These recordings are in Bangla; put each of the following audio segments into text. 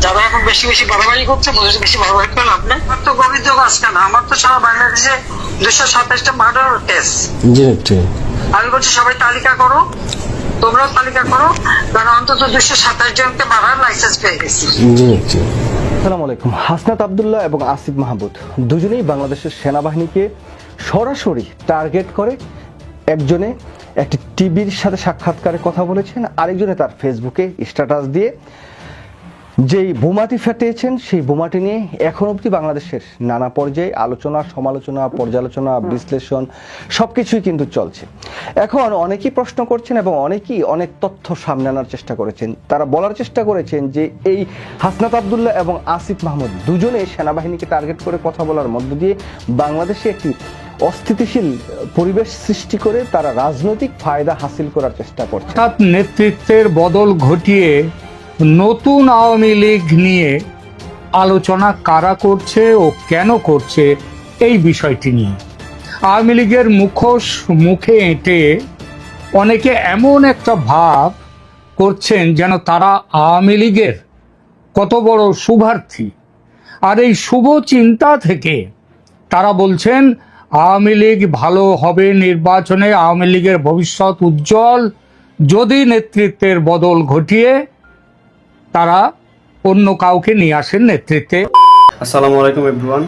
যারা এখন বেশি বেশি বাড়াবাড়ি করছে, বেশি বাড়াবাড়ি করে লাভ নেই। আমার তো গোবিন্দ আজকে না, আমার তো সারা বাংলাদেশে 227টা মার্ডার কেস। আমি বলছি সবাই তালিকা করো, তোমরাও তালিকা করো, কারণ অন্তত 227 জনকে মারার লাইসেন্স পেয়ে গেছি। আসসালামু আলাইকুম। হাসনাত আব্দুল্লাহ এবং আসিফ মাহমুদ দুজনেই বাংলাদেশের সেনাবাহিনীকে সরাসরি টার্গেট করে। একজনে একটি টিভির সাথে সাক্ষাৎকারে কথা বলেছেন, আরেকজনে তার ফেসবুকে স্ট্যাটাস দিয়ে যেই বোমাটি ফাটিয়েছেন সেই বোমাটি নিয়ে এখন অবধি বাংলাদেশের নানা পর্যায়ে আলোচনা, সমালোচনা, পর্যালোচনা, বিশ্লেষণ সবকিছুই কিন্তু চলছে। এখন অনেকেই প্রশ্ন করছেন এবং অনেকেই অনেক তথ্য সামনে আনার চেষ্টা করেছেন। তারা বলার চেষ্টা করেছেন যে এই হাসনাত আব্দুল্লাহ এবং আসিফ মাহমুদ দুজনে সেনাবাহিনীকে টার্গেট করে কথা বলার মধ্য দিয়ে বাংলাদেশে একটি অস্থিতিশীল পরিবেশ সৃষ্টি করে তারা রাজনৈতিক ফায়দা হাসিল করার চেষ্টা করছে। নেতৃত্বের বদল ঘটিয়ে নতুন আওয়ামী লীগ নিয়ে আলোচনা কারা করছে ও কেন করছে এই বিষয়টি নিয়ে আওয়ামী লীগের মুখোশ মুখে এঁটে অনেকে এমন একটা ভাব করছেন যেন তারা আওয়ামী লীগের কত বড় শুভার্থী। আর এই শুভ চিন্তা থেকে তারা বলছেন আওয়ামী লীগ ভালো হবে নির্বাচনে, আওয়ামী লীগের ভবিষ্যৎ উজ্জ্বল যদি নেতৃত্বের বদল ঘটিয়ে তারা অন্য কাউকে নিয়ে আসেন নেতৃত্বে। আসসালামু আলাইকুম এভরিওয়ান,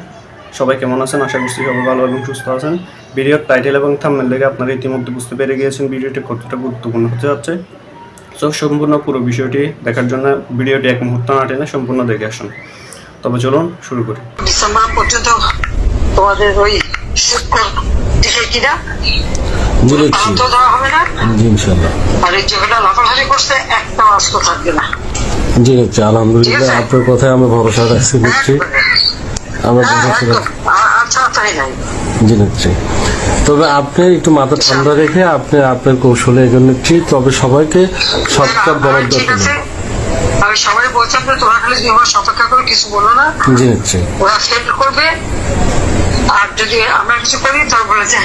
সবাই কেমন আছেন? আশা করছি সবাই ভালো এবং সুস্থ আছেন। ভিডিওর টাইটেল এবং থাম্বনেল দেখে আপনারা ইতিমধ্যে বুঝতে পেরে গিয়েছেন ভিডিওটি কতটা গুরুত্বপূর্ণ হতে যাচ্ছে। তো সম্পূর্ণ পুরো বিষয়টি দেখার জন্য ভিডিওটি এক মুহূর্ত না টেনে সম্পূর্ণ দেখে আসুন। তবে চলুন শুরু করি। ডিসেম্বর পর্যন্ত তোমাদের ওই টিকিটা দেওয়া হবে না ইনশাআল্লাহ। আর এই যেগুলো লাফালাফি করছে একটা আস্ত থাকবে না। জি আচ্ছা, আলহামদুলিল্লাহ আপনার কথায় আমি ভরসা রাখছি, নিচ্ছি আমরা আচ্ছা তাই নাই। জি নিচ্ছি, তবে আপনি একটু মাথা ঠান্ডা রেখে আপনি আপনার কৌশলে এগিয়ে নিচ্ছি। তবে সবাইকে সৎকার বলার দরকার নেই। আমি সবাই বলছিলাম যে তোমরা খালি সতর্ক করে কিছু বলো না। জি নিচ্ছি, ওরা ফেল করবে। আর যদি আমরা কিছু করি তাহলে বলে যে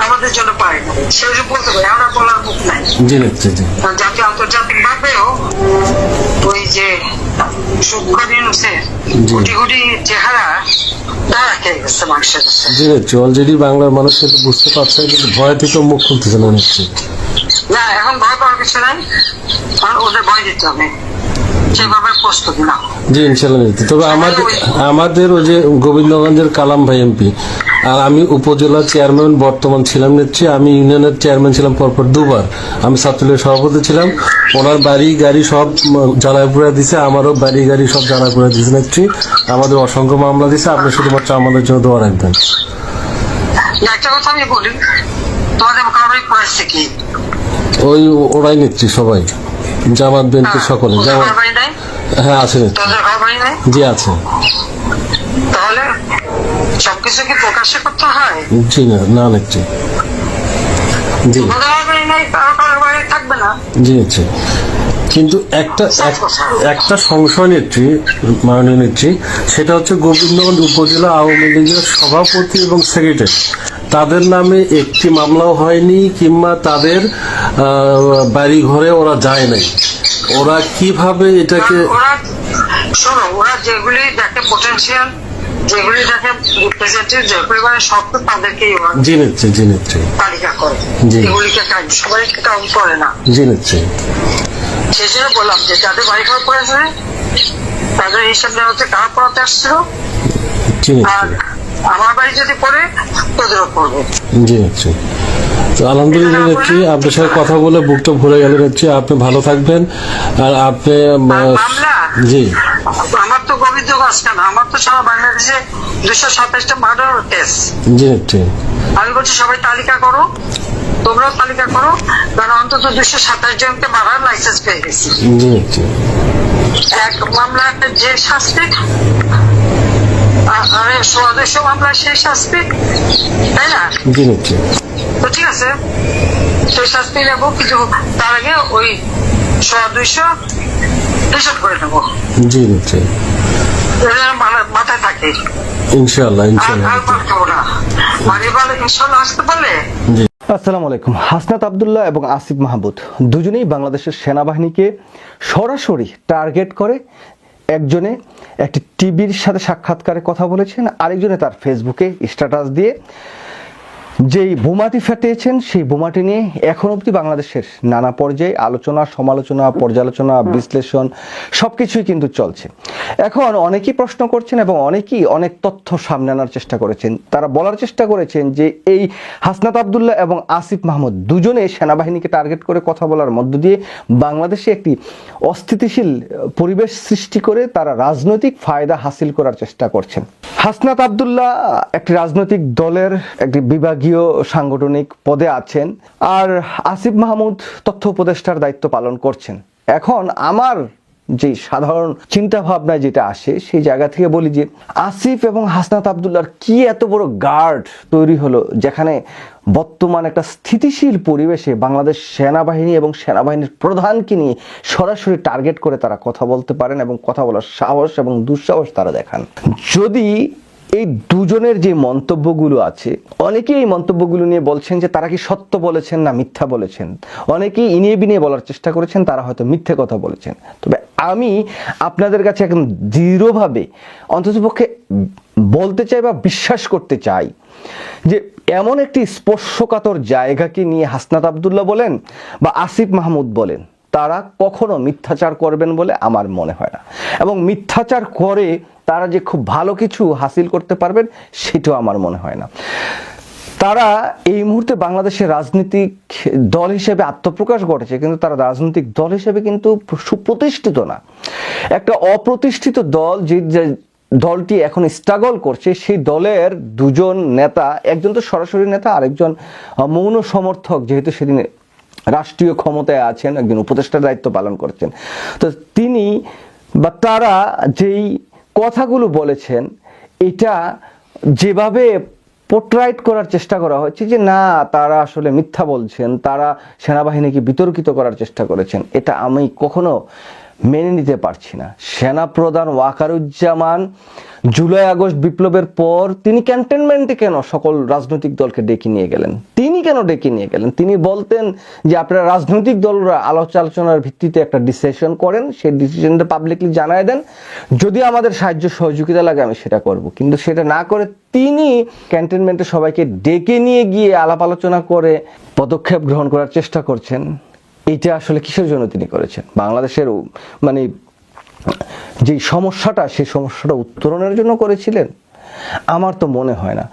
আমাদের জন্য পারে না, সেরকম বলতে পারি, আমরা বলার মুখ নাই। জি নিচ্ছি, জি জাতীয় আন্তর্জাতিক ভাবেও ওই যে কোটি কোটি চেহারা মানুষের কাছে। জি নিচ্ছি, অলরেডি বাংলার মানুষ সেটা বুঝতে পারছে, কিন্তু ভয় থেকে মুখ খুলতেছে না। নিচ্ছি না, এখন ভয় পাওয়ার কিছু নাই, ওদের ভয় দিতে হবে, সেভাবে প্রস্তুত না। জি ইনশাল্লাহ নিচ্ছি। তবে আমাদের ওই যে গোবিন্দগঞ্জের কালাম ভাই এমপি আর আমি উপজেলা চেয়ারম্যান বর্তমান ছিলাম নিচ্ছি, আমি ইউনিয়নের চেয়ারম্যান ছিলাম পরপর দুবার, আমি ছাত্রলীগের সভাপতি ছিলাম। ওনার বাড়ি গাড়ি সব জ্বালাপুরা দিছে, আমারও বাড়ি গাড়ি সব জ্বালাপুরা দিছে নিচ্ছি। আমাদের অসংখ্য মামলা দিছে, আপনি শুধুমাত্র আমাদের জন্য দোয়া রাখবেন। একটা কথা আমি বলি, তোমাদের মোকাবিলা করেছে কি ওই ওরাই নিচ্ছি, সবাই জামাত বিএনপি সকলে। জামাত হ্যাঁ আছে, জি আছে। তাহলে সবকিছু কি প্রকাশ্যে করতে হয়? জি না নিচ্ছি, জি থাকবে না, জি নিচ্ছি। কিন্তু একটা সংশয় নিচ্ছি, মাননীয় নিচ্ছি, সেটা হচ্ছে গোবিন্দগঞ্জ উপজেলা আওয়ামী লীগের সভাপতি এবং সেক্রেটারি তাদের নামে একটি মামলাও হয়নি, কিংবা তাদের বাড়ি ঘরে ওরা যায় নাই। ওরা কিভাবে এটাকে শোনো, ওরা যেগুলি দেখে পোটেনশিয়াল, যেগুলি দেখে রিপ্রেজেন্টেটিভ, যেগুলি মানে শক্ত, তাদেরকেই জি নিচ্ছি তালিকা করে, এগুলিকে সবাইকে কাউন্ট করে না। জি নিচ্ছি, সেই জন্য বললাম যে যাদের বাড়ি ঘর পড়েছে তাদের হিসাব নেওয়া হচ্ছে কারা পড়াতে আসছিল, আর আমার বাড়ি যদি পড়ে তোদেরও পড়বে। জি নিচ্ছি। তো আলহামদুলিল্লাহ নিচ্ছি, আপনার সাথে কথা বলে বুকটা ভরে গেল নিচ্ছি। আপনি ভালো থাকবেন। আর আপনি জি আমার তো গোবিন্দ আজকে না, আমার তো সারা বাংলাদেশে 227টা মার্ডার কেস। জি নিচ্ছি, আমি বলছি সবাই তালিকা করো, তোমরাও তালিকা করো, কারণ অন্তত 227 জনকে মারার লাইসেন্স পেয়ে গেছি। জি নিচ্ছি, এক মামলা যে শাস্তি, আরে 100 মামলা সেই শাস্তি, তাই না? জি নিচ্ছি, তো ঠিক আছে, সেই শাস্তি নেবো, কিন্তু তার আগে ওই 100-200 হিসাব করে নেবো। জি নিচ্ছি, মাথায় থাকে ইনশাআল্লাহ। আসতে পারলে। আসসালামু আলাইকুম। হাসনাত আব্দুল্লাহ এবং আসিফ মাহমুদ দুজনেই বাংলাদেশের সেনাবাহিনীকে সরাসরি টার্গেট করে একজনে একটি টিভির সাথে সাক্ষাৎকারে কথা বলেছেন, আরেকজনে তার ফেসবুকে স্ট্যাটাস দিয়ে যেই বোমাটি ফাটিয়েছেন সেই বোমাটি নিয়ে এখন অবধি বাংলাদেশের নানা পর্যায়ে আলোচনা, সমালোচনা, পর্যালোচনা, বিশ্লেষণ সবকিছুই কিন্তু চলছে। এখন অনেকেই প্রশ্ন করছেন এবং অনেকেই অনেক তথ্য সামনে আনার চেষ্টা করেছেন। তারা বলার চেষ্টা করেছেন যে এই হাসনাত আবদুল্লাহ এবং আসিফ মাহমুদ দুজনে সেনাবাহিনীকে টার্গেট করে কথা বলার মধ্য দিয়ে বাংলাদেশে একটি অস্থিতিশীল পরিবেশ সৃষ্টি করে তারা রাজনৈতিক ফায়দা হাসিল করার চেষ্টা করছেন। হাসনাত আবদুল্লাহ একটি রাজনৈতিক দলের একটি বিভাগীয় সাংগঠনিক পদে আছেন, আর আসিফ মাহমুদ তথ্য উপদেষ্টার দায়িত্ব পালন করছেন। এখন আমার যে সাধারণ চিন্তা ভাবনা যেটা আসে সেই জায়গা থেকে বলি যে আসিফ এবং হাসনাত আবদুল্লাহর কি এত বড় গার্ড তৈরি হলো, যেখানে বর্তমান একটা স্থিতিশীল পরিবেশে বাংলাদেশ সেনাবাহিনী এবং সেনাবাহিনীর প্রধানকে নিয়ে সরাসরি টার্গেট করে তারা কথা বলতে পারেন এবং কথা বলার সাহস এবং দুঃসাহস তারা দেখান। যদি এই দুজনের যে মন্তব্যগুলো আছে, অনেকেই এই মন্তব্যগুলো নিয়ে বলছেন যে তারা কি সত্য বলেছেন না মিথ্যা বলেছেন, অনেকেই ইনিয়ে বিনিয়ে বলার চেষ্টা করেছেন তারা হয়তো মিথ্যে কথা বলেছেন। তবে আমি আপনাদের কাছে একদম দৃঢ়ভাবে অন্ততপক্ষে বলতে চাই বা বিশ্বাস করতে চাই যে এমন একটি স্পর্শকাতর জায়গাকে নিয়ে হাসনাত আবদুল্লাহ বলেন বা আসিফ মাহমুদ বলেন, তারা কখনো মিথ্যাচার করবেন বলে আমার মনে হয় না। এবং মিথ্যাচার করে তারা যে খুব ভালো কিছু হাসিল করতে পারবেন সেটাও আমার মনে হয় না। তারা এই মুহূর্তে বাংলাদেশের রাজনৈতিক দল হিসেবে আত্মপ্রকাশ ঘটেছে, কিন্তু তারা রাজনৈতিক দল হিসেবে কিন্তু সুপ্রতিষ্ঠিত না। একটা অপ্রতিষ্ঠিত দল যে দলটি এখন স্ট্রাগল করছে, সেই দলের দুজন নেতা, একজন তো সরাসরি নেতা, আরেকজন মৌন সমর্থক, যেহেতু সেদিন রাষ্ট্রীয় ক্ষমতায় আছেন, একজন উপদেষ্টার দায়িত্ব পালন করছেন। তো তিনি বা তারা যেই কথাগুলো বলেছেন এটা যেভাবে পোর্ট্রাইট করার চেষ্টা করা হচ্ছে যে না তারা আসলে মিথ্যা বলছেন, তারা সেনাবাহিনীকে বিতর্কিত করার চেষ্টা করেছেন, এটা আমি কখনো মেনে নিতে পারছি না। সেনাপ্রধান ওয়াকারুজ্জামান জুলাই আগস্ট বিপ্লবের পর তিনি ক্যান্টনমেন্টে কেন সকল রাজনৈতিক দলকে ডেকে নিয়ে গেলেন? তিনি কেন ডেকে নিয়ে গেলেন? তিনি বলতেন যে আপনারা রাজনৈতিক দলরা আলোচনার ভিত্তিতে একটা ডিসিশন করেন, সেই ডিসিশনটা পাবলিকলি জানায় দেন, যদি আমাদের সাহায্য সহযোগিতা লাগে আমি সেটা করব। কিন্তু সেটা না করে তিনি ক্যান্টনমেন্টে সবাইকে ডেকে নিয়ে গিয়ে আলাপ আলোচনা করে পদক্ষেপ গ্রহণ করার চেষ্টা করছেন। এইটা আসলে কিসের জন্য তিনি করেছেন? বাংলাদেশের মানে যে সমস্যাটা, সেই সমস্যাটা উত্তরণের জন্য করেছিলেন? আমার তো মনে হয় না।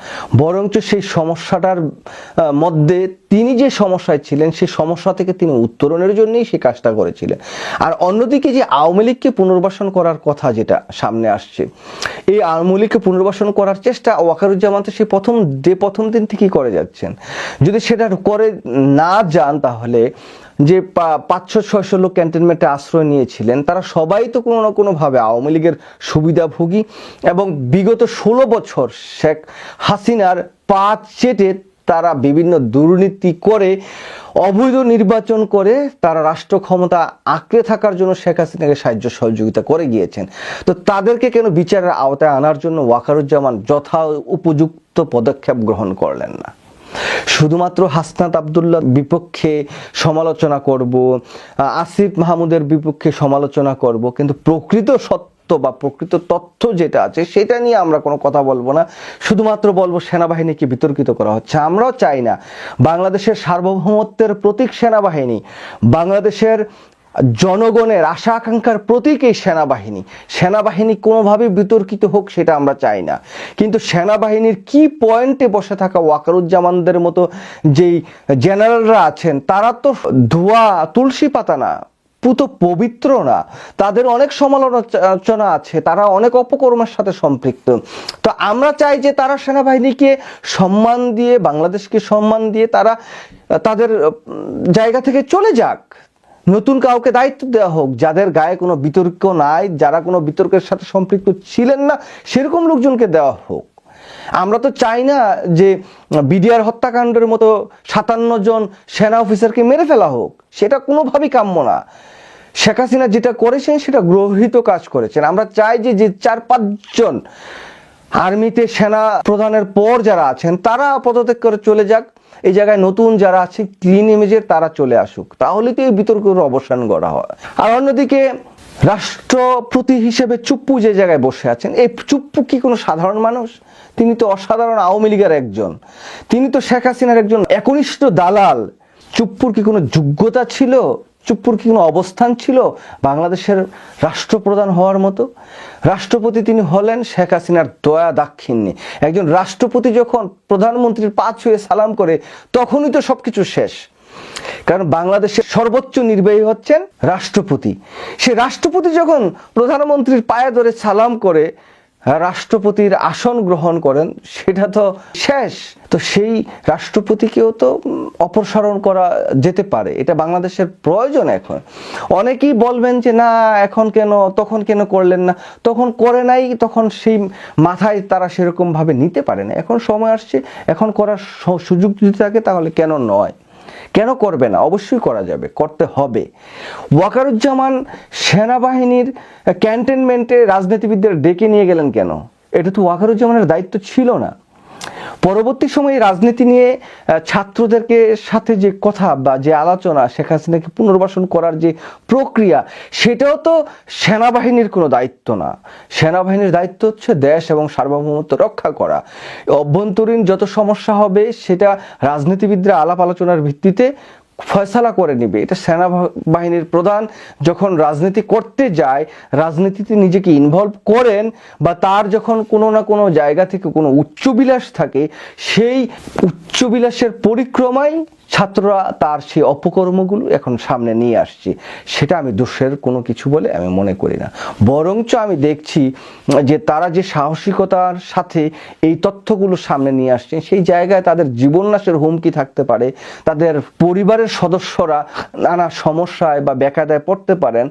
বরঞ্চ সেই সমস্যাটার মধ্যে তিনি যে সমস্যায় ছিলেন সেই সমস্যা থেকে তিনি উত্তরণের জন্যই সেই কাজটা করেছিলেন। আর অন্যদিকে যে আওয়ামী লীগকে পুনর্বাসন করার কথা যেটা সামনে আসছে, এই আওয়ামী লীগকে পুনর্বাসন করার চেষ্টা ওয়াকারুজ্জামান তো সেই প্রথম দিন থেকেই করে যাচ্ছেন। যদি সেটা করে না যান তাহলে যে 500-600 লোক ক্যান্টনমেন্টে আশ্রয় নিয়েছিলেন তারা সবাই তো কোনো না কোনোভাবে আওয়ামী লীগের সুবিধাভোগী, এবং বিগত 16 বছর শেখ হাসিনার পা চেটে তারা বিভিন্ন দুর্নীতি করে অবৈধ নির্বাচন করে তারা রাষ্ট্র ক্ষমতা আঁকড়ে থাকার জন্য শেখ হাসিনাকে সাহায্য সহযোগিতা করে গিয়েছেন। তো তাদেরকে কেন বিচারের আওতায় আনার জন্য ওয়াকারুজ্জামান যথা উপযুক্ত পদক্ষেপ গ্রহণ করলেন না? শুধুমাত্র হাসনাত আবদুল্লাহর বিপক্ষে সমালোচনা করব, আসিফ মাহমুদের বিপক্ষে সমালোচনা করব, কিন্তু প্রকৃত সত্য বা প্রকৃত তথ্য যেটা আছে সেটা নিয়ে আমরা কোনো কথা বলবো না। শুধুমাত্র বলবো সেনাবাহিনীকে বিতর্কিত করা হচ্ছে। আমরাও চাই না বাংলাদেশের সার্বভৌমত্বের প্রতীক সেনাবাহিনী, বাংলাদেশের জনগণের আশা আকাঙ্ক্ষার প্রতীক এই সেনাবাহিনী কোনোভাবেই বিতর্কিত হোক সেটা আমরা চাই না। কিন্তু সেনাবাহিনীর কি পয়েন্টে বসে থাকা ওয়াকারুজ্জামানদের মতো যেই জেনারেলরা আছেন তারা তো ধোয়া তুলসী পাতা না, পুত পবিত্র না, তাদের অনেক সমালোচনা আছে, তারা অনেক অপকর্মের সাথে সম্পৃক্ত। তো আমরা চাই যে তারা সেনাবাহিনীকে সম্মান দিয়ে, বাংলাদেশকে সম্মান দিয়ে তারা তাদের জায়গা থেকে চলে যাক, নতুন কাউকে দায়িত্ব দেওয়া হোক, যাদের গায়ে কোনো বিতর্ক নাই, যারা কোনো বিতর্কের সাথে সম্পৃক্ত ছিলেন না সেরকম লোকজনকে দেওয়া হোক। আমরা তো চাই না যে বিডিআর হত্যাকাণ্ডের মতো 57 জন সেনা অফিসারকে মেরে ফেলা হোক, সেটা কোনোভাবেই কাম্য না। শেখ হাসিনা যেটা করেছেন সেটা গর্হিত কাজ করেছেন। আমরা চাই যে 4-5 জন আর্মিতে সেনা প্রধানের পর যারা আছেন তারা পদত্যাগ করে চলে যাক, এই জায়গায় নতুন যারা আছে ক্লিন ইমেজের তারা চলে আসুক, তাহলে তো এই বিতর্কের অবসান করা হয়। আর অন্যদিকে রাষ্ট্রপতি হিসেবে চুপ্পু যে জায়গায় বসে আছেন, এই চুপ্পু কি কোনো সাধারণ মানুষ? তিনি তো অসাধারণ আওয়ামী লীগের একজন, তিনি তো শেখ হাসিনার একজন একনিষ্ঠ দালাল। চুপ্পুর কি কোনো যোগ্যতা ছিল? চুপ্পুর কি কোনো অবস্থান ছিল বাংলাদেশের রাষ্ট্রপ্রধান হওয়ার মতো? রাষ্ট্রপতি তিনি হলেন শেখ হাসিনার দয়া দাক্ষিণ্যে। একজন রাষ্ট্রপতি যখন প্রধানমন্ত্রীর পা ছুঁয়ে সালাম করে, তখনই তো সবকিছু শেষ। কারণ বাংলাদেশের সর্বোচ্চ নির্বাহী হচ্ছেন রাষ্ট্রপতি। সে রাষ্ট্রপতি যখন প্রধানমন্ত্রীর পায়ে ধরে সালাম করে রাষ্ট্রপতির আসন গ্রহণ করেন, সেটা তো শেষ। তো সেই রাষ্ট্রপতিকেও তো অপসারণ করা যেতে পারে, এটা বাংলাদেশের প্রয়োজন এখন। অনেকেই বলবেন যে না এখন কেন, তখন কেন করলেন না? তখন করে নাই, তখন সেই মাথায় তারা সেরকম ভাবে নিতে পারে না। এখন সময় আসছে, এখন করার সুযোগ যদি থাকে তাহলে কেন নয়? কেন করবে না? অবশ্যই করা যাবে, করতে হবে। ওয়াকারুজ্জামান সেনাবাহিনীর ক্যান্টনমেন্টে রাজনীতিবিদদের ডেকে নিয়ে গেলেন কেন? এটা তো ওয়াকারুজ্জামানের দায়িত্ব ছিল না। পরবর্তী সময়ে রাজনীতি নিয়ে ছাত্রদেরকে সাথে যে কথা বা যে আলোচনা, শেখ হাসিনাকে পুনর্বাসন করার যে প্রক্রিয়া, সেটাও তো সেনাবাহিনীর কোনো দায়িত্ব না। সেনাবাহিনীর দায়িত্ব হচ্ছে দেশ এবং সার্বভৌমত্ব রক্ষা করা। অভ্যন্তরীণ যত সমস্যা হবে সেটা রাজনীতিবিদরা আলাপ আলোচনার ভিত্তিতে ফয়সালা করে নিবে। এটা সেনাবাহিনীর প্রধান যখন রাজনীতি করতে যায়, রাজনীতিতে নিজেকে ইনভলভ করেন, বা তার যখন কোনো না কোনো জায়গা থেকে কোনো উচ্চবিলাস থাকে, সেই উচ্চবিলাসের পরিক্রমায় ছাত্ররা তার সেই অপকর্মগুলো এখন সামনে নিয়ে আসছে। সেটা আমি দোষের কোনো কিছু বলে আমি মনে করি না। বরঞ্চ আমি দেখছি যে তারা যে সাহসিকতার সাথে এই তথ্যগুলো সামনে নিয়ে আসছে, সেই জায়গায় তাদের জীবননাশের হুমকি থাকতে পারে, তাদের পরিবারের সদস্যরা নানা সমস্যায় বা বেকায়দায় পড়তে পারেন।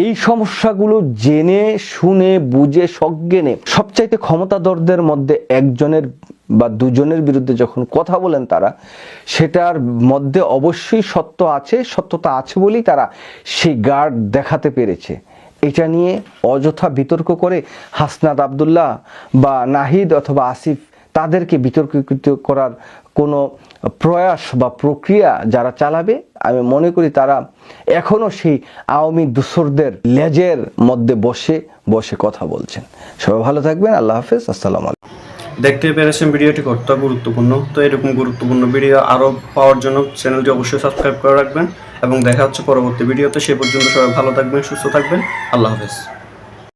এই সমস্যাগুলো জেনে শুনে বুঝে সজ্ঞানে সবচাইতে ক্ষমতাধরদের মধ্যে একজনের বা দুজনের বিরুদ্ধে যখন কথা বলেন তারা, সেটার মধ্যে অবশ্যই সত্যতা আছে বলেই তারা সেই গার্ড দেখাতে পেরেছে। এটা নিয়ে অযথা বিতর্ক করে হাসনাত আব্দুল্লাহ বা নাহিদ অথবা আসিফ তাদেরকে বিতর্কিত করার কোনো প্রয়াস বা প্রক্রিয়া যারা চালাবে, আমি মনে করি তারা এখনো সেই আওয়ামী দোসরদের লেজের মধ্যে বসে বসে কথা বলছেন। সবাই ভালো থাকবেন। আল্লাহ হাফেজ। আসসালামু আলাইকুম। দেখতে পেরেছেন ভিডিওটি কতটা গুরুত্বপূর্ণ। তো এরকম গুরুত্বপূর্ণ ভিডিও আরও পাওয়ার জন্য চ্যানেলটি অবশ্যই সাবস্ক্রাইব করে রাখবেন এবং দেখা হচ্ছে পরবর্তী ভিডিওতে। সে পর্যন্ত সবাই ভালো থাকবেন, সুস্থ থাকবেন। আল্লাহ হাফেজ।